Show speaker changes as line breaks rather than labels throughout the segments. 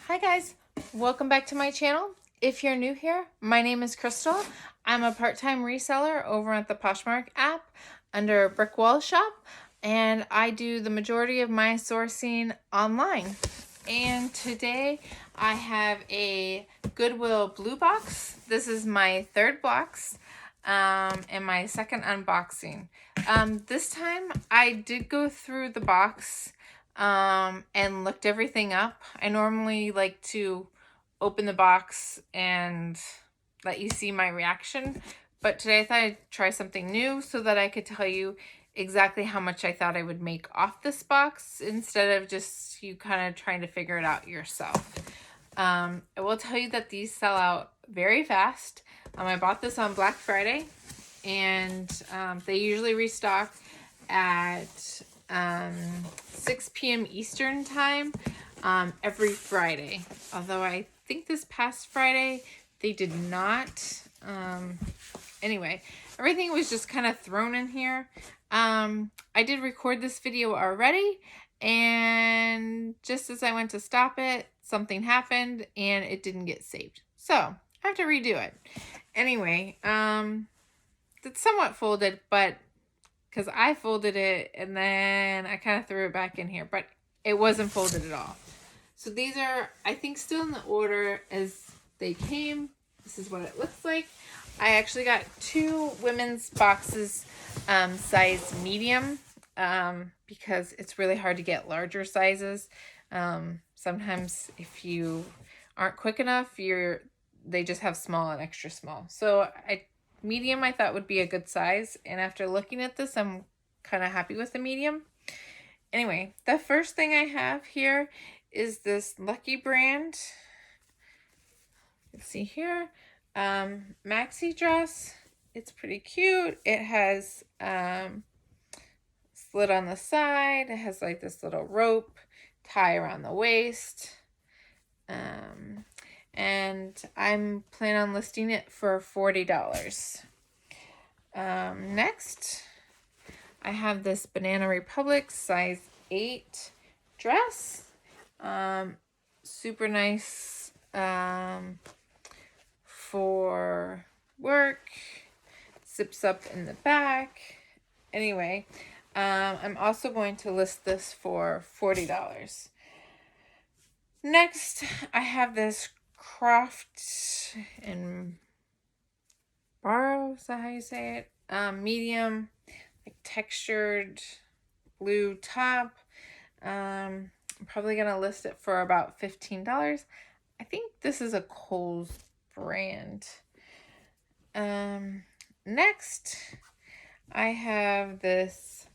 Hi guys, welcome back to my channel. If you're new here, my name is Crystal. I'm a part-time reseller over at the Poshmark app under Brick Wall Shop, and I do the majority of my sourcing online. And today I have a Goodwill Blue Box. This is my third box and my second unboxing. This time I did go through the box and looked everything up. I normally like to open the box and let you see my reaction, but today I thought I'd try something new so that I could tell you exactly how much I thought I would make off this box instead of just you kind of trying to figure it out yourself. I will tell you that these sell out very fast. I bought this on Black Friday, and they usually restock at 6 p.m. Eastern time every Friday. Although I think this past Friday they did not. Anyway, everything was just kind of thrown in here. I did record this video already, and just as I went to stop it, something happened and it didn't get saved. So I have to redo it. Anyway, it's somewhat folded, but because I folded it and then I kind of threw it back in here, but it wasn't folded at all. So these are, I think, still in the order as they came. This is what it looks like. I actually got two women's boxes, size medium, because it's really hard to get larger sizes. Sometimes if you aren't quick enough, they just have small and extra small. So medium I thought would be a good size, and after looking at this, I'm kind of happy with the medium. Anyway, the first thing I have here is this Lucky brand. Let's see here. Maxi dress. It's pretty cute. It has slit on the side. It has like this little rope tie around the waist. And I'm planning on listing it for $40. Next, I have this Banana Republic size 8 dress. Super nice for work. Zips up in the back. Anyway, I'm also going to list this for $40. Next, I have this Croft and Borrow, is that how you say it? Medium, like textured blue top. I'm probably gonna list it for about $15. I think this is a Kohl's brand. Next, I have this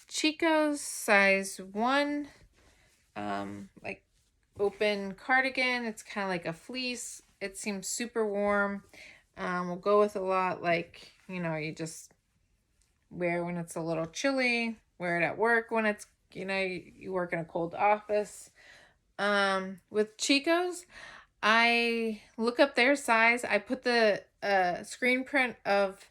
Chico's size 1, like open cardigan. It's kind of like a fleece. It seems super warm. Will go with a lot, like, you just wear when it's a little chilly, wear it at work when it's, you work in a cold office. With Chico's, I look up their size. I put the screen print of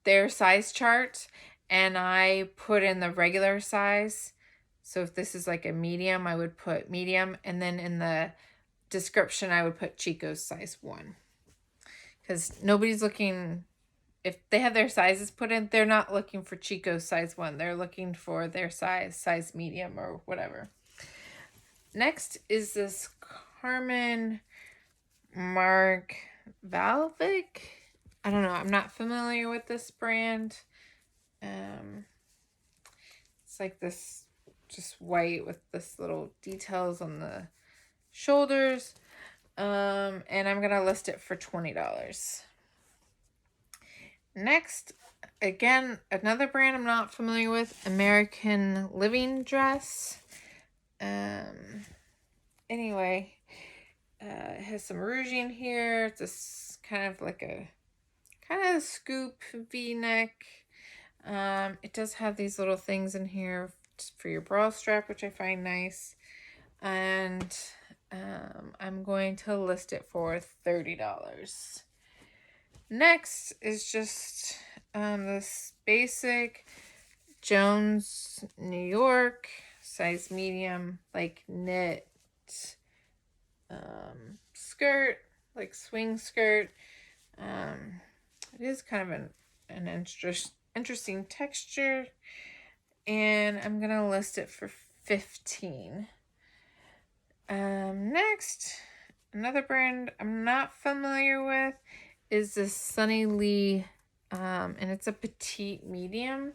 their size chart, and I put in the regular size. So if this is like a medium, I would put medium, and then in the description I would put Chico's size 1. Because nobody's looking, if they have their sizes put in, they're not looking for Chico's size 1. They're looking for their size medium or whatever. Next is this Carmen Mark Valvic. I don't know. I'm not familiar with this brand. It's like this just white with this little details on the shoulders. And I'm going to list it for $20. Next, again, another brand I'm not familiar with, American Living Dress. Anyway, it has some ruching here. It's this kind of like a scoop V-neck. It does have these little things in here for your bra strap, which I find nice. And I'm going to list it for $30. Next is just this basic Jones New York size medium, like knit skirt, like swing skirt. It is kind of an interesting texture, and I'm gonna list it for $15. Next, another brand I'm not familiar with is this Sunny Lee, and it's a petite medium.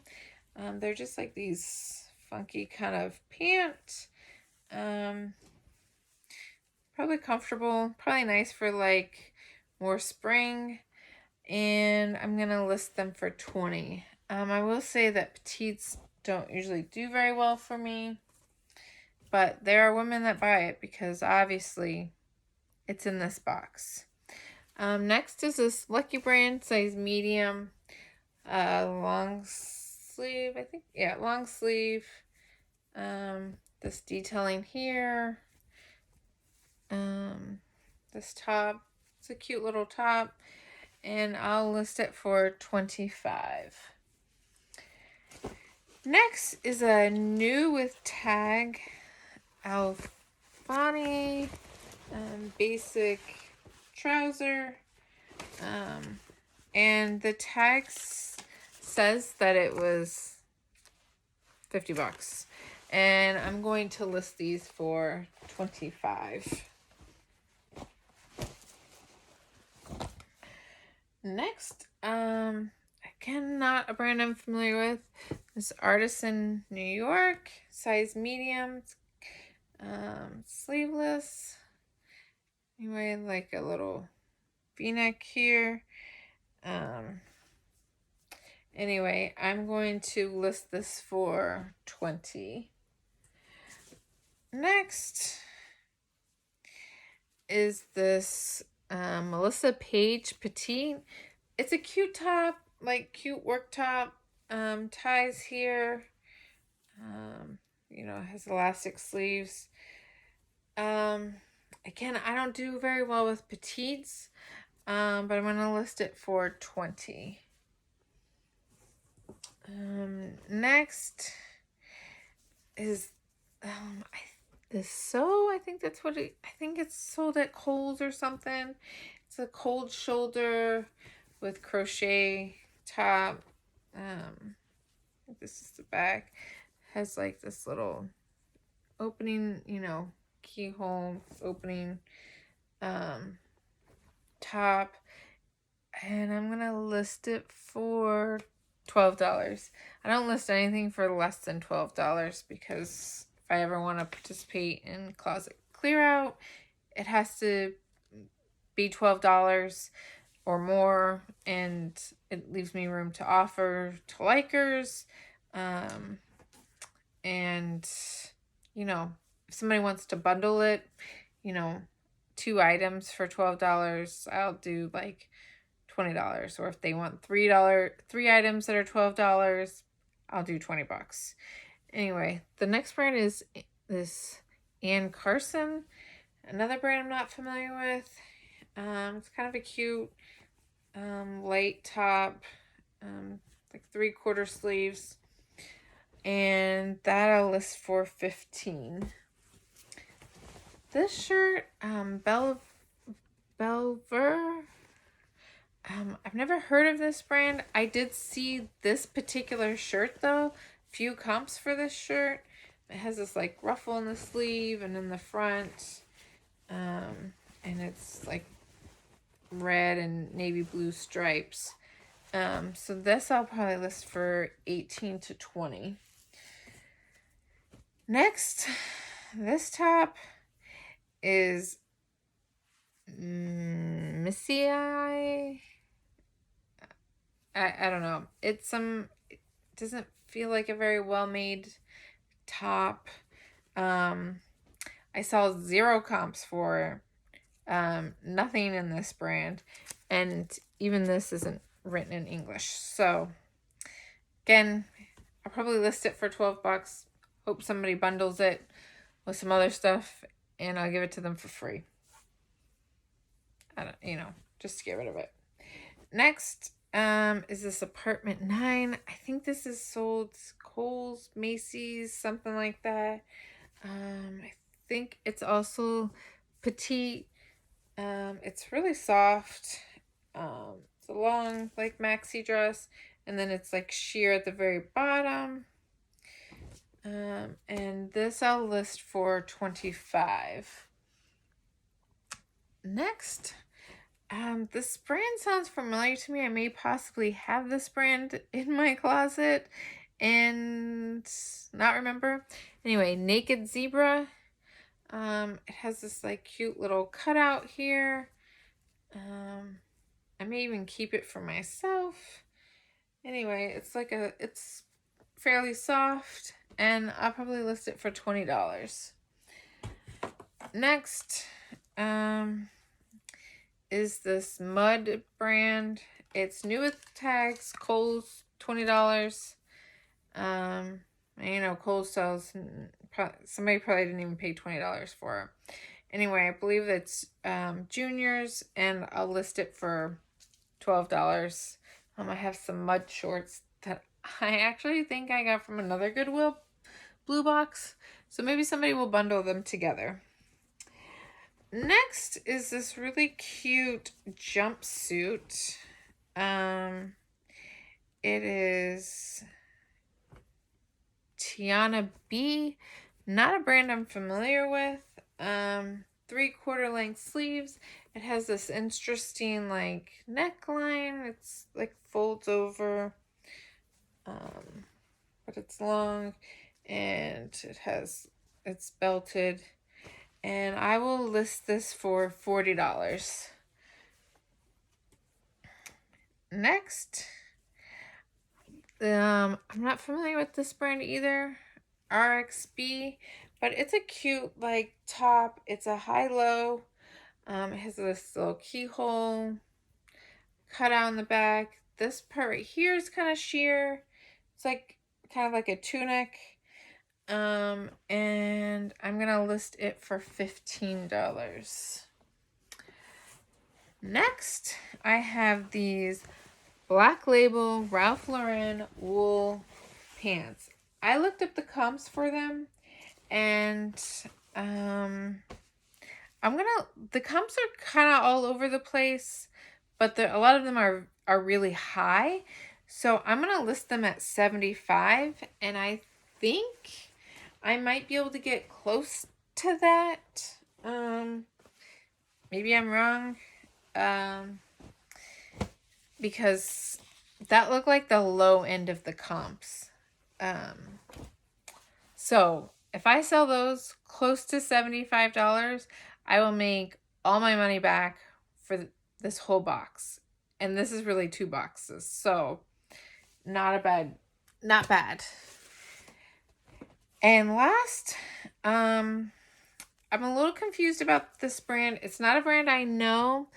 They're just like these funky kind of pants. Probably comfortable, probably nice for like more spring, and I'm gonna list them for $20. I will say that petites don't usually do very well for me, but there are women that buy it because obviously it's in this box. Next is this Lucky Brand size medium, long sleeve, I think. Yeah, long sleeve. This detailing here. This top. It's a cute little top, and I'll list it for $25. Next is a new with tag Alfani basic trouser, and the tag says that it was $50, and I'm going to list these for $25. Next, again, not a brand I'm familiar with. This Artisan New York, size medium, sleeveless. Anyway, like a little V-neck here. Anyway, I'm going to list this for $20. Next is this Melissa Page Petite. It's a cute top, like cute work top. Ties here. You know, it has elastic sleeves. Again, I don't do very well with petites, but I'm going to list it for $20. Next is I think that's what I think it's sold at Kohl's or something. It's a cold shoulder with crochet top. This is the back. Has like this little opening, you know, keyhole opening top, and I'm gonna list it for $12. I don't list anything for less than $12 because if I ever want to participate in closet clear out, it has to be $12 or more, and it leaves me room to offer to likers. And you know, if somebody wants to bundle it, you know, 2 items for $12, I'll do like $20. Or if they want three items that are $12, I'll do $20. Anyway, the next brand is this Ann Carson, another brand I'm not familiar with. It's kind of a cute light top, like 3/4 sleeves, and that I'll list for $15. This shirt, Belver. I've never heard of this brand. I did see this particular shirt though. Few comps for this shirt. It has this like ruffle in the sleeve and in the front. And it's like red and navy blue stripes. So this I'll probably list for $18 to $20. Next, this top is Missy I don't know. It doesn't feel like a very well made top. I saw 0 comps for nothing in this brand, and even this isn't written in English. So again, I'll probably list it for $12. Hope somebody bundles it with some other stuff, and I'll give it to them for free. I don't, you know, just to get rid of it. Next is this Apartment 9. I think this is sold Kohl's, Macy's, something like that. I think it's also petite. It's really soft. It's a long, like, maxi dress, and then it's like sheer at the very bottom. And this I'll list for $25. Next, this brand sounds familiar to me. I may possibly have this brand in my closet and not remember. Anyway, Naked Zebra. It has this like cute little cutout here. I may even keep it for myself. Anyway, it's fairly soft, and I'll probably list it for $20. Next, is this Mud brand. It's new with tags. Kohl's, $20. You know, Kohl's sells, somebody probably didn't even pay $20 for it. Anyway, I believe it's juniors, and I'll list it for $12. I have some mud shorts that I actually think I got from another Goodwill Bluebox, so maybe somebody will bundle them together. Next is this really cute jumpsuit. It is Tiana B. Not a brand I'm familiar with. 3/4 length sleeves. It has this interesting like neckline. It's like folds over, but it's long, and it's belted. And I will list this for $40. Next, I'm not familiar with this brand either, RXB, but it's a cute like top. It's a high-low. It has this little keyhole cut out in the back. This part right here is kind of sheer. It's like kind of like a tunic. And I'm gonna list it for $15. Next, I have these Black Label Ralph Lauren wool pants. I looked up the comps for them, and the comps are kind of all over the place, but a lot of them are really high. So I'm gonna list them at $75, and I think I might be able to get close to that. Maybe I'm wrong. Because that looked like the low end of the comps. So if I sell those close to $75, I will make all my money back for this whole box. And this is really 2 boxes. So not bad. And last, I'm a little confused about this brand. It's not a brand I know.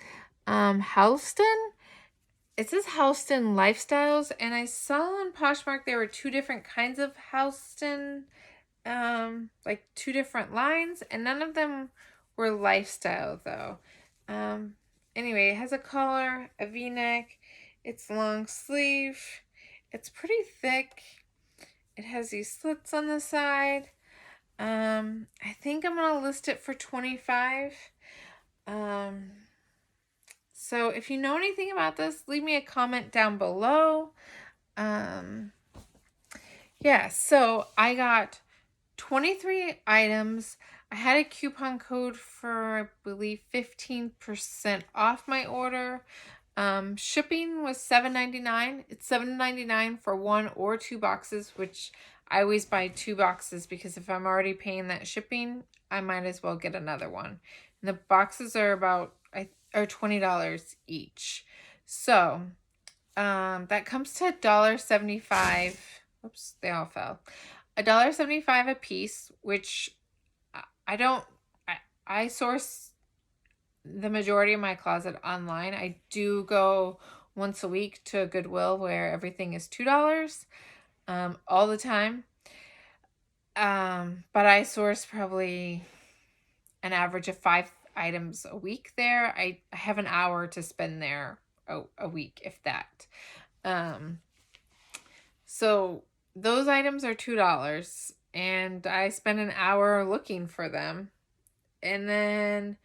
Halston. It says Halston Lifestyles, and I saw on Poshmark there were 2 different kinds of Halston, like 2 different lines, and none of them were lifestyle though. Anyway, it has a collar, a V-neck, it's long sleeve, it's pretty thick, it has these slits on the side. I think I'm gonna list it for $25. So if you know anything about this, leave me a comment down below. Yeah, so I got 23 items. I had a coupon code for, I believe, 15% off my order. Shipping was $7.99. It's $7.99 for 1 or 2 boxes, which I always buy 2 boxes because if I'm already paying that shipping, I might as well get another one. And the boxes are about $20 each. So that comes to $1.75. Oops, they all fell. $1.75 a piece, which I source the majority of my closet online. I do go once a week to Goodwill where everything is $2 all the time. But I source probably an average of 5 items a week there. I have an hour to spend there a week, if that. So those items are $2, and I spent an hour looking for them. And then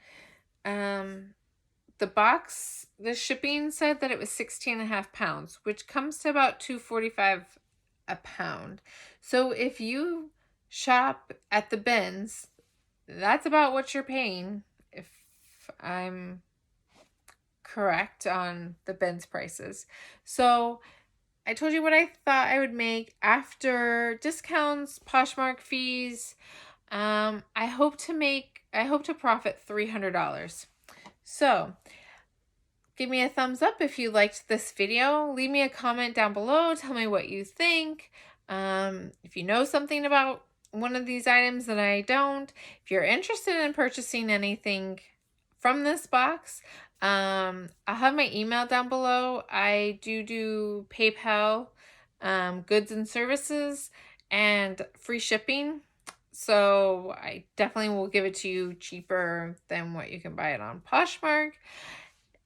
the shipping said that it was 16.5 pounds, which comes to about $2.45 a pound. So if you shop at the bins, that's about what you're paying, if I'm correct on the bins prices. So I told you what I thought I would make after discounts, Poshmark fees. I hope to profit $300. So give me a thumbs up if you liked this video. Leave me a comment down below. Tell me what you think. If you know something about one of these items that I don't. If you're interested in purchasing anything from this box, I'll have my email down below. I do PayPal, goods and services, and free shipping. So I definitely will give it to you cheaper than what you can buy it on Poshmark.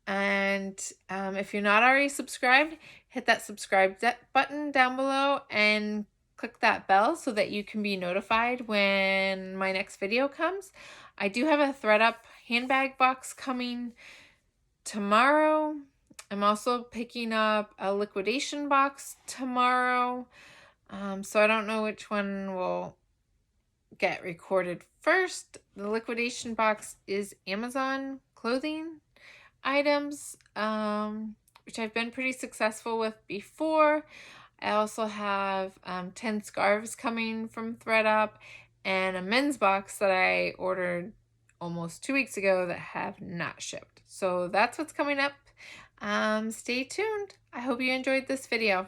And if you're not already subscribed, hit that subscribe button down below and click that bell so that you can be notified when my next video comes. I do have a ThredUp handbag box coming tomorrow. I'm also picking up a liquidation box tomorrow. So I don't know which one will get recorded first. The liquidation box is Amazon clothing items, which I've been pretty successful with before. I also have 10 scarves coming from ThredUp and a men's box that I ordered almost 2 weeks ago that have not shipped. So that's what's coming up. Stay tuned. I hope you enjoyed this video.